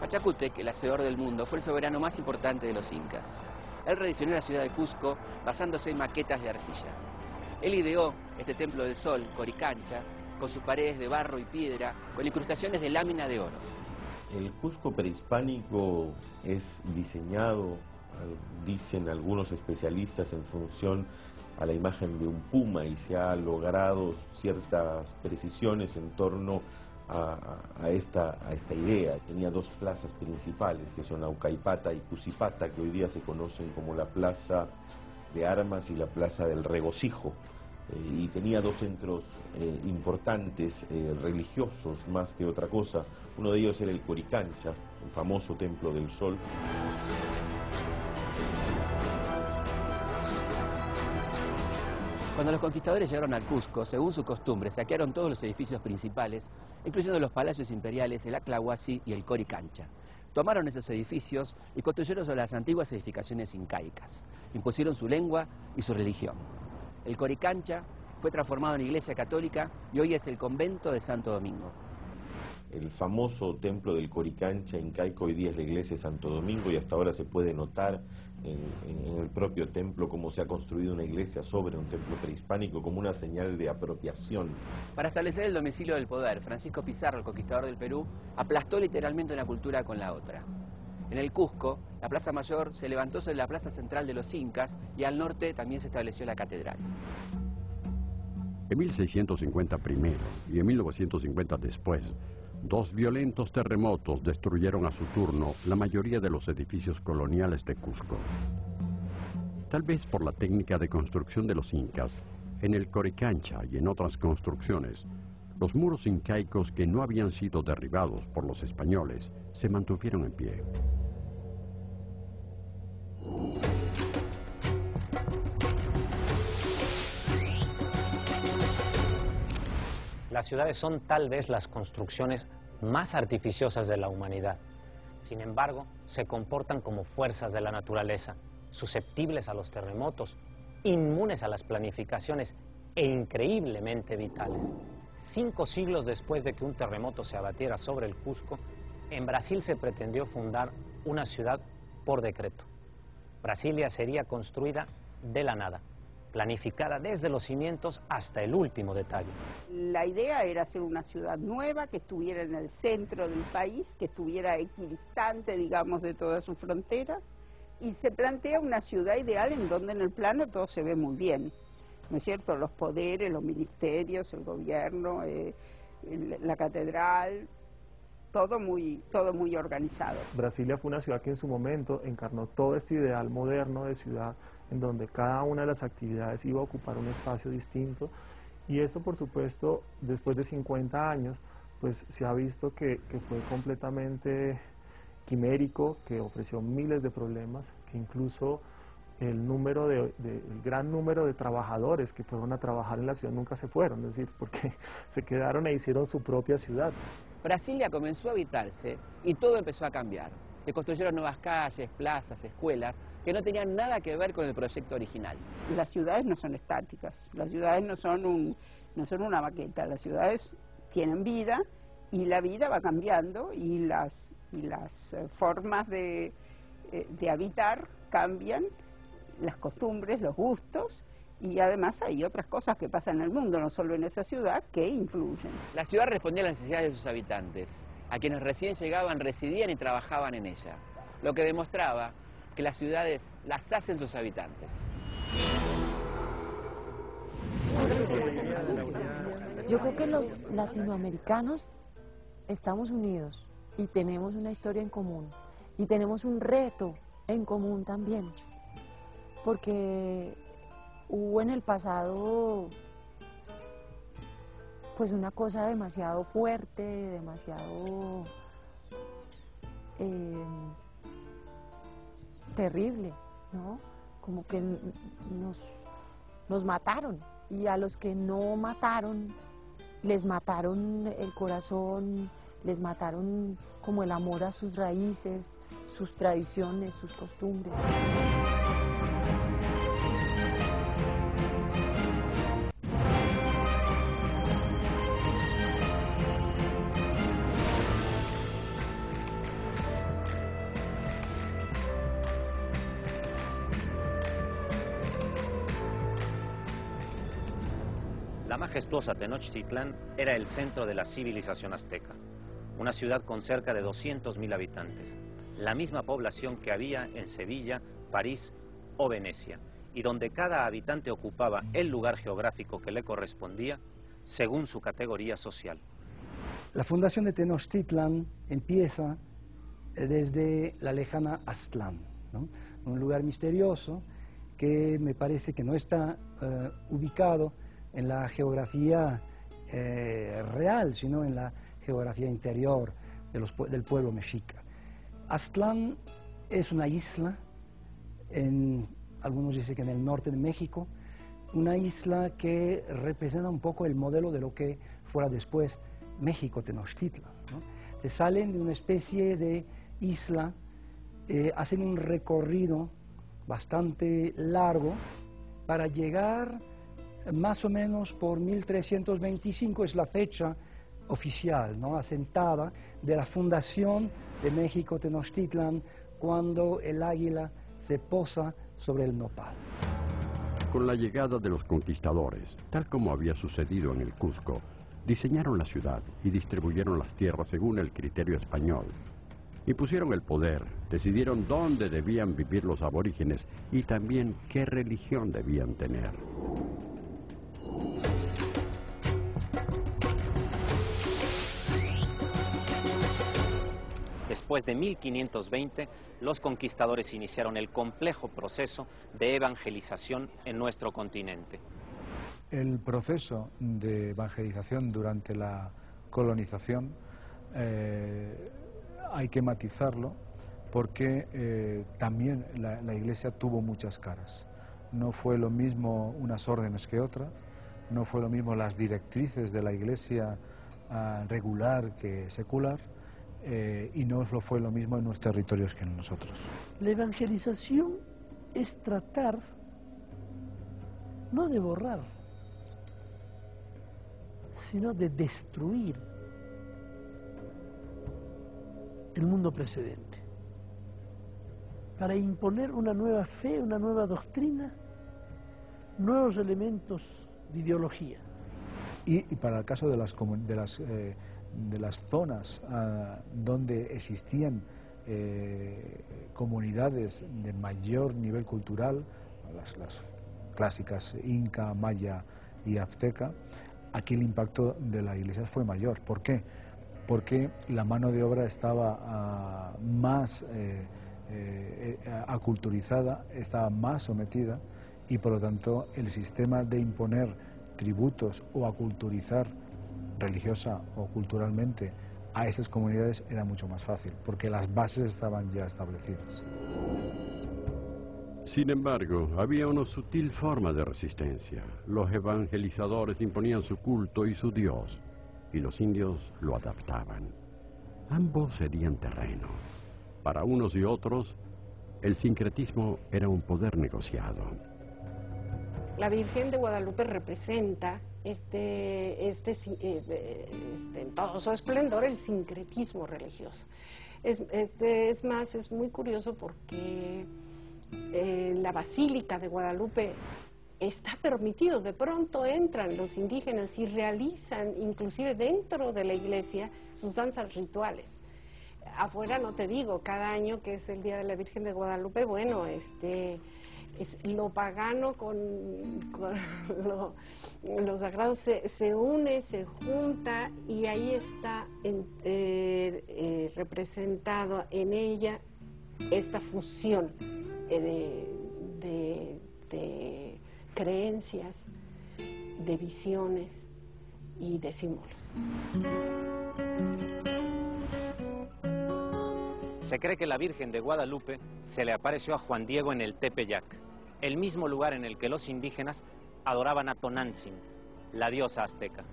Pachacútec, el hacedor del mundo, fue el soberano más importante de los incas. Él rediseñó la ciudad de Cusco basándose en maquetas de arcilla. Él ideó este templo del sol, Coricancha, con sus paredes de barro y piedra, con incrustaciones de lámina de oro. El Cusco prehispánico es diseñado, dicen algunos especialistas, en función a la imagen de un puma, y se ha logrado ciertas precisiones en torno a esta idea. Tenía dos plazas principales, que son Aucaipata y Cusipata, que hoy día se conocen como la Plaza de Armas y la Plaza del Regocijo. Y tenía dos centros importantes, religiosos más que otra cosa. Uno de ellos era el Coricancha, el famoso Templo del Sol. Cuando los conquistadores llegaron al Cusco, según su costumbre, saquearon todos los edificios principales, incluyendo los palacios imperiales, el Aclahuasi y el Coricancha. Tomaron esos edificios y construyeron sobre las antiguas edificaciones incaicas. Impusieron su lengua y su religión. El Coricancha fue transformado en iglesia católica y hoy es el convento de Santo Domingo. El famoso templo del Coricancha incaico hoy día es la iglesia de Santo Domingo, y hasta ahora se puede notar en el propio templo cómo se ha construido una iglesia sobre un templo prehispánico como una señal de apropiación. Para establecer el domicilio del poder, Francisco Pizarro, el conquistador del Perú, aplastó literalmente una cultura con la otra. En el Cusco, la Plaza Mayor se levantó sobre la plaza central de los incas y al norte también se estableció la catedral. En 1650 primero y en 1950 después, dos violentos terremotos destruyeron a su turno la mayoría de los edificios coloniales de Cusco. Tal vez por la técnica de construcción de los incas, en el Coricancha y en otras construcciones, los muros incaicos que no habían sido derribados por los españoles se mantuvieron en pie. Las ciudades son tal vez las construcciones más artificiosas de la humanidad. Sin embargo, se comportan como fuerzas de la naturaleza, susceptibles a los terremotos, inmunes a las planificaciones e increíblemente vitales. 5 siglos después de que un terremoto se abatiera sobre el Cusco, en Brasil se pretendió fundar una ciudad por decreto. Brasilia sería construida de la nada, planificada desde los cimientos hasta el último detalle. La idea era hacer una ciudad nueva que estuviera en el centro del país, que estuviera equidistante, digamos, de todas sus fronteras, y se plantea una ciudad ideal en donde en el plano todo se ve muy bien, ¿no es cierto? Los poderes, los ministerios, el gobierno, la catedral, todo muy organizado. Brasilia fue una ciudad que en su momento encarnó todo este ideal moderno de ciudad, en donde cada una de las actividades iba a ocupar un espacio distinto, y esto, por supuesto, después de 50 años, pues se ha visto que fue completamente quimérico, que ofreció miles de problemas, que incluso el gran número de trabajadores que fueron a trabajar en la ciudad nunca se fueron, es decir, porque se quedaron e hicieron su propia ciudad. Brasilia comenzó a habitarse y todo empezó a cambiar. Se construyeron nuevas calles, plazas, escuelas, que no tenían nada que ver con el proyecto original. Las ciudades no son estáticas, las ciudades no son una maqueta, las ciudades tienen vida y la vida va cambiando y las formas de habitar cambian, las costumbres, los gustos, y además hay otras cosas que pasan en el mundo, no solo en esa ciudad, que influyen. La ciudad respondía a las necesidades de sus habitantes, a quienes recién llegaban, residían y trabajaban en ella, lo que demostraba que las ciudades las hacen sus habitantes. Yo creo que los latinoamericanos estamos unidos y tenemos una historia en común y tenemos un reto en común también, porque hubo en el pasado pues una cosa demasiado fuerte, demasiado terrible, ¿no? Como que nos mataron, y a los que no mataron, les mataron el corazón, les mataron como el amor a sus raíces, sus tradiciones, sus costumbres. La majestuosa Tenochtitlán era el centro de la civilización azteca, una ciudad con cerca de 200.000 habitantes, la misma población que había en Sevilla, París o Venecia, y donde cada habitante ocupaba el lugar geográfico que le correspondía según su categoría social. La fundación de Tenochtitlan empieza desde la lejana Aztlán, ¿no? Un lugar misterioso que me parece que no está ubicado en la geografía real, sino en la geografía interior del pueblo mexica. Aztlán es una isla, algunos dicen que en el norte de México, una isla que representa un poco el modelo de lo que fuera después México Tenochtitlan, ¿no? Se salen de una especie de isla, hacen un recorrido bastante largo para llegar más o menos por 1325, es la fecha oficial, ¿no?, asentada de la fundación de México Tenochtitlan, cuando el águila se posa sobre el nopal. Con la llegada de los conquistadores, tal como había sucedido en el Cusco, diseñaron la ciudad y distribuyeron las tierras según el criterio español. Impusieron el poder, decidieron dónde debían vivir los aborígenes y también qué religión debían tener. Después de 1520, los conquistadores iniciaron el complejo proceso de evangelización en nuestro continente. El proceso de evangelización durante la colonización hay que matizarlo porque también la Iglesia tuvo muchas caras. No fue lo mismo unas órdenes que otras, no fue lo mismo las directrices de la Iglesia regular que secular, y no fue lo mismo en los territorios que en nosotros. La evangelización es tratar no de borrar, sino de destruir el mundo precedente, para imponer una nueva fe, una nueva doctrina, nuevos elementos de ideología. Y para el caso de las zonas donde existían comunidades de mayor nivel cultural, las clásicas inca, maya y azteca, aquí el impacto de la Iglesia fue mayor. ¿Por qué? Porque la mano de obra estaba más aculturizada, estaba más sometida, y por lo tanto el sistema de imponer tributos o aculturizar religiosa o culturalmente a esas comunidades era mucho más fácil, porque las bases estaban ya establecidas. Sin embargo, había una sutil forma de resistencia. Los evangelizadores imponían su culto y su Dios, y los indios lo adaptaban. Ambos cedían terreno. Para unos y otros, el sincretismo era un poder negociado. La Virgen de Guadalupe representa en todo su esplendor el sincretismo religioso. Es más, es muy curioso porque la Basílica de Guadalupe está permitido, de pronto entran los indígenas y realizan, inclusive dentro de la iglesia, sus danzas rituales. Afuera no te digo, cada año que es el Día de la Virgen de Guadalupe, bueno, lo pagano con lo sagrado se une, se junta, y ahí está representado en ella esta fusión de creencias, de visiones y de símbolos. Se cree que la Virgen de Guadalupe se le apareció a Juan Diego en el Tepeyac, el mismo lugar en el que los indígenas adoraban a Tonantzin, la diosa azteca.